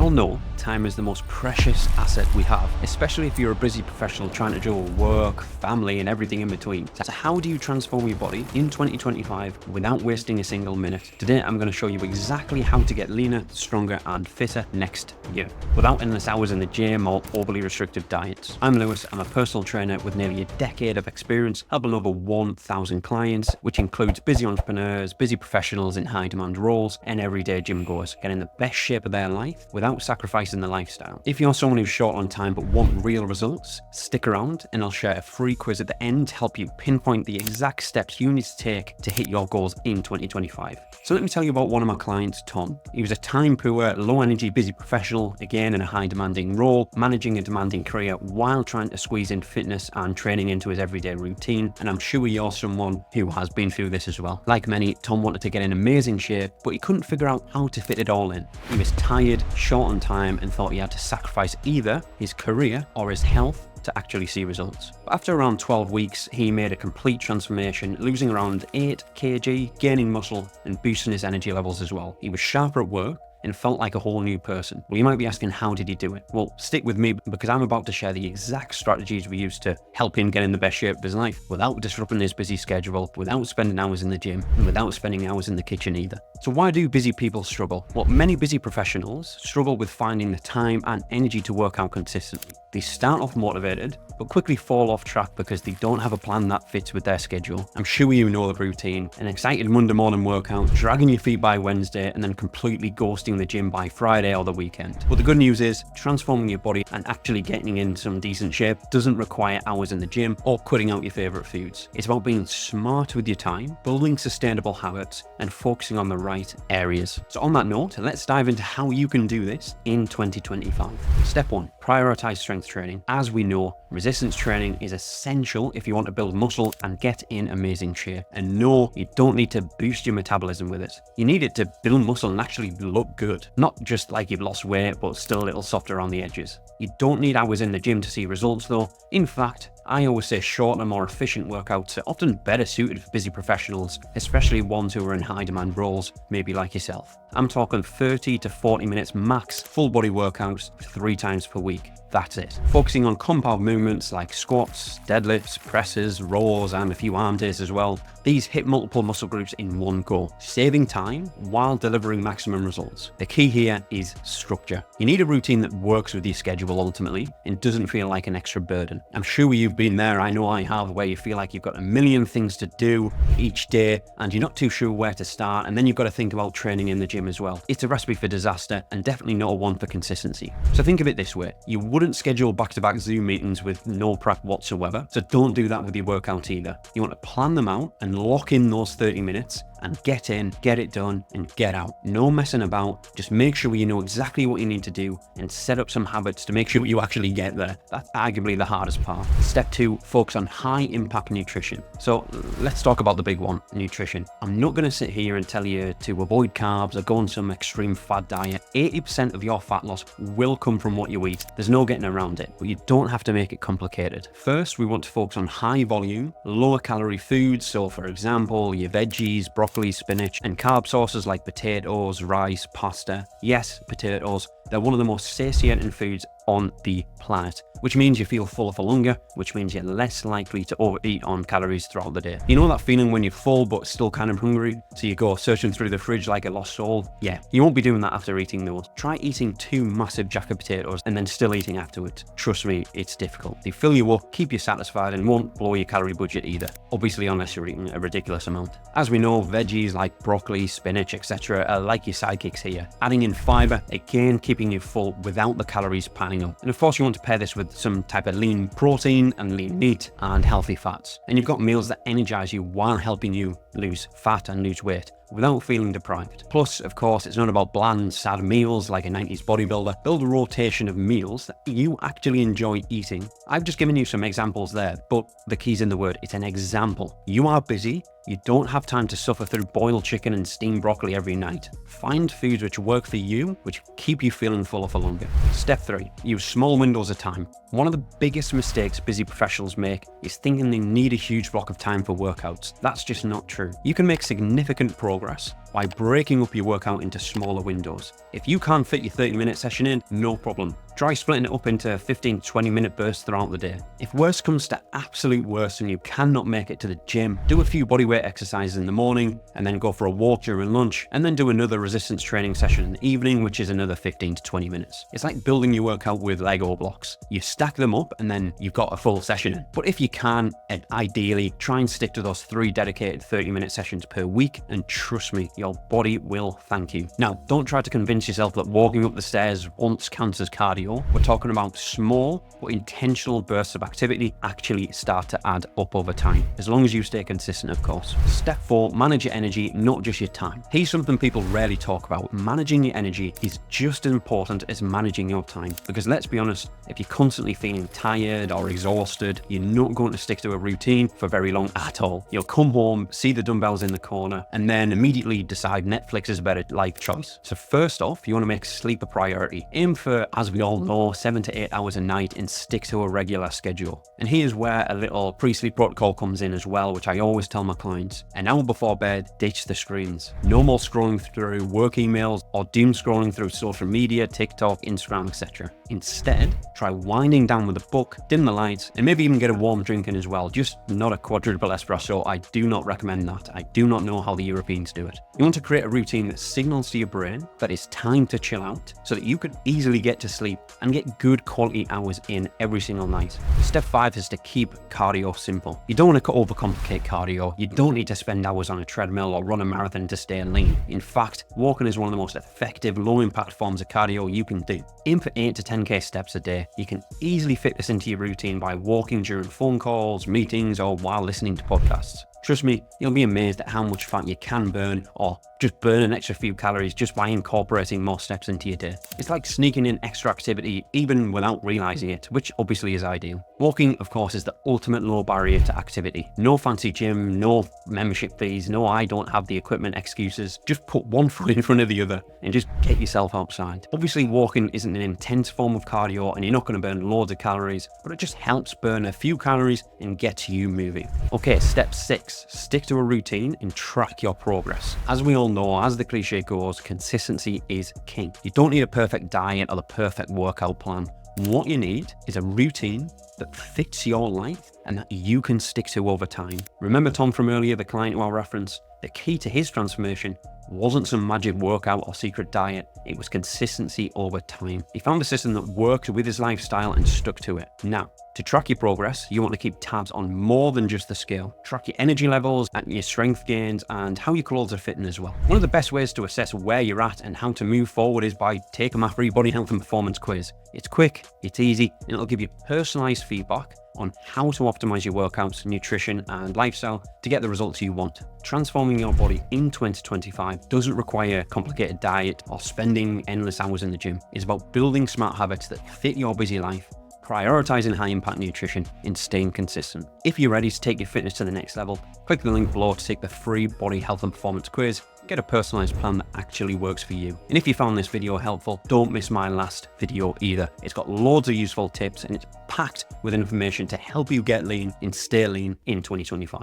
all know time is the most precious asset we have, especially if you're a busy professional trying to juggle work, family, and everything in between. So how do you transform your body in 2025 without wasting a single minute? Today, I'm going to show you exactly how to get leaner, stronger, and fitter next year, without endless hours in the gym or overly restrictive diets. I'm Lewis. I'm a personal trainer with nearly a decade of experience, helping over 1,000 clients, which includes busy entrepreneurs, busy professionals in high-demand roles, and everyday gym goers, getting the best shape of their life without sacrificing the lifestyle. If you're someone who's short on time but want real results, stick around and I'll share a free quiz at the end to help you pinpoint the exact steps you need to take to hit your goals in 2025. So let me tell you about one of my clients, Tom. He was a time-poor, low-energy, busy professional, again in a high-demanding role, managing a demanding career while trying to squeeze in fitness and training into his everyday routine. And I'm sure you're someone who has been through this as well. Like many, Tom wanted to get in amazing shape, but he couldn't figure out how to fit it all in. He was tired, short on time, and thought he had to sacrifice either his career or his health to actually see results. But after around 12 weeks, he made a complete transformation, losing around 8 kg, gaining muscle, and boosting his energy levels as well. He was sharper at work and felt like a whole new person. Well, you might be asking, how did he do it? Well, stick with me because I'm about to share the exact strategies we used to help him get in the best shape of his life without disrupting his busy schedule, without spending hours in the gym, and without spending hours in the kitchen either. So why do busy people struggle? Well, many busy professionals struggle with finding the time and energy to work out consistently. They start off motivated, but quickly fall off track because they don't have a plan that fits with their schedule. I'm sure you know the routine: an excited Monday morning workout, dragging your feet by Wednesday, and then completely ghosting the gym by Friday or the weekend. But the good news is, transforming your body and actually getting in some decent shape doesn't require hours in the gym or cutting out your favorite foods. It's about being smart with your time, building sustainable habits, and focusing on the right areas. So on that note, let's dive into how you can do this in 2025. Step 1, prioritize strength training. As we know, resistance training is essential if you want to build muscle and get in amazing shape. And no, you don't need to boost your metabolism with it. You need it to build muscle and actually look good. Not just like you've lost weight, but still a little soft around the edges. You don't need hours in the gym to see results though. In fact, I always say shorter, more efficient workouts are often better suited for busy professionals, especially ones who are in high demand roles, maybe like yourself. I'm talking 30 to 40 minutes max full body workouts 3 times per week. That's it. Focusing on compound movements like squats, deadlifts, presses, rows, and a few arm days as well. These hit multiple muscle groups in one go, saving time while delivering maximum results. The key here is structure. You need a routine that works with your schedule ultimately and doesn't feel like an extra burden. I'm sure you've been there, I know I have, where you feel like you've got a million things to do each day and you're not too sure where to start, and then you've got to think about training in the gym as well. It's a recipe for disaster and definitely not one for consistency. So think of it this way: you wouldn't schedule back-to-back Zoom meetings with no prep whatsoever, so don't do that with your workout either. You want to plan them out and lock in those 30 minutes and get in, get it done, and get out. No messing about. Just make sure you know exactly what you need to do and set up some habits to make sure you actually get there. That's arguably the hardest part. Step 2, focus on high impact nutrition. So let's talk about the big one, nutrition. I'm not going to sit here and tell you to avoid carbs or go on some extreme fad diet. 80% of your fat loss will come from what you eat. There's no getting around it, but you don't have to make it complicated. First, we want to focus on high volume, lower calorie foods. So for example, your veggies, broccoli, spinach, and carb sources like potatoes, rice, pasta. Yes, potatoes. They're one of the most satiating foods on the planet, which means you feel fuller for longer, which means you're less likely to overeat on calories throughout the day. You know that feeling when you're full but still kind of hungry, so you go searching through the fridge like a lost soul? Yeah, you won't be doing that after eating those. Try eating 2 massive jack of potatoes and then still eating afterwards. Trust me, it's difficult. They fill you up, keep you satisfied, and won't blow your calorie budget either. Obviously, unless you're eating a ridiculous amount. As we know, veggies like broccoli, spinach, etc. are like your sidekicks here. Adding in fiber, again, keeping you full without the calories piling up. And of course, you want to pair this with some type of lean protein and lean meat and healthy fats. And you've got meals that energize you while helping you lose fat and lose weight without feeling deprived. Plus, of course, it's not about bland, sad meals like a 90s bodybuilder. Build a rotation of meals that you actually enjoy eating. I've just given you some examples there, but the key's in the word. It's an example. You are busy. You don't have time to suffer through boiled chicken and steamed broccoli every night. Find foods which work for you, which keep you feeling fuller for longer. Step 3, use small windows of time. One of the biggest mistakes busy professionals make is thinking they need a huge block of time for workouts. That's just not true. You can make significant progress by breaking up your workout into smaller windows. If you can't fit your 30-minute session in, no problem. Try splitting it up into 15 to 20-minute bursts throughout the day. If worst comes to absolute worst and you cannot make it to the gym, do a few bodyweight exercises in the morning and then go for a walk during lunch and then do another resistance training session in the evening, which is another 15 to 20 minutes. It's like building your workout with Lego blocks. You stack them up and then you've got a full session in. But if you can, and ideally, try and stick to those 3 dedicated 30-minute sessions per week, and trust me, your body will thank you. Now, don't try to convince yourself that walking up the stairs once counts as cardio. We're talking about small but intentional bursts of activity actually start to add up over time, as long as you stay consistent, of course. Step 4, manage your energy, not just your time. Here's something people rarely talk about. Managing your energy is just as important as managing your time, because let's be honest, if you're constantly feeling tired or exhausted, you're not going to stick to a routine for very long at all. You'll come home, see the dumbbells in the corner, and then immediately decide Netflix is a better life choice. So first off, you want to make sleep a priority. Aim for, as we all know, 7 to 8 hours a night and stick to a regular schedule. And here's where a little pre-sleep protocol comes in as well, which I always tell my clients. An hour before bed, ditch the screens. No more scrolling through work emails or doom scrolling through social media, TikTok, Instagram, etc. Instead, try winding down with a book, dim the lights, and maybe even get a warm drink in as well. Just not a quadruple espresso. I do not recommend that. I do not know how the Europeans do it. You want to create a routine that signals to your brain that it's time to chill out so that you can easily get to sleep and get good quality hours in every single night. Step 5 is to keep cardio simple. You don't want to overcomplicate cardio. You don't need to spend hours on a treadmill or run a marathon to stay lean. In fact, walking is one of the most effective, low-impact forms of cardio you can do. Aim for 8 to 10k steps a day. You can easily fit this into your routine by walking during phone calls, meetings, or while listening to podcasts. Trust me, you'll be amazed at how much fat you can burn, or just burn an extra few calories just by incorporating more steps into your day. It's like sneaking in extra activity even without realizing it, which obviously is ideal. Walking, of course, is the ultimate low barrier to activity. No fancy gym, no membership fees, no I don't have the equipment excuses. Just put one foot in front of the other and just get yourself outside. Obviously, walking isn't an intense form of cardio and you're not going to burn loads of calories, but it just helps burn a few calories and gets you moving. Okay, step 6, stick to a routine and track your progress. As we all know, as the cliche goes, consistency is king. You don't need a perfect diet or the perfect workout plan. What you need is a routine that fits your life and that you can stick to over time. Remember Tom from earlier, the client who I referenced? The key to his transformation wasn't some magic workout or secret diet. It was consistency over time. He found a system that worked with his lifestyle and stuck to it. Now, to track your progress, you want to keep tabs on more than just the scale. Track your energy levels and your strength gains and how your clothes are fitting as well. One of the best ways to assess where you're at and how to move forward is by taking my free body health and performance quiz. It's quick, it's easy, and it'll give you personalized feedback on how to optimize your workouts, nutrition, and lifestyle to get the results you want. Transforming your body in 2025 doesn't require a complicated diet or spending endless hours in the gym. It's about building smart habits that fit your busy life, prioritizing high-impact nutrition, and staying consistent. If you're ready to take your fitness to the next level, click the link below to take the free body health and performance quiz. Get a personalized plan that actually works for you. And if you found this video helpful, don't miss my last video either. It's got loads of useful tips and it's packed with information to help you get lean and stay lean in 2025.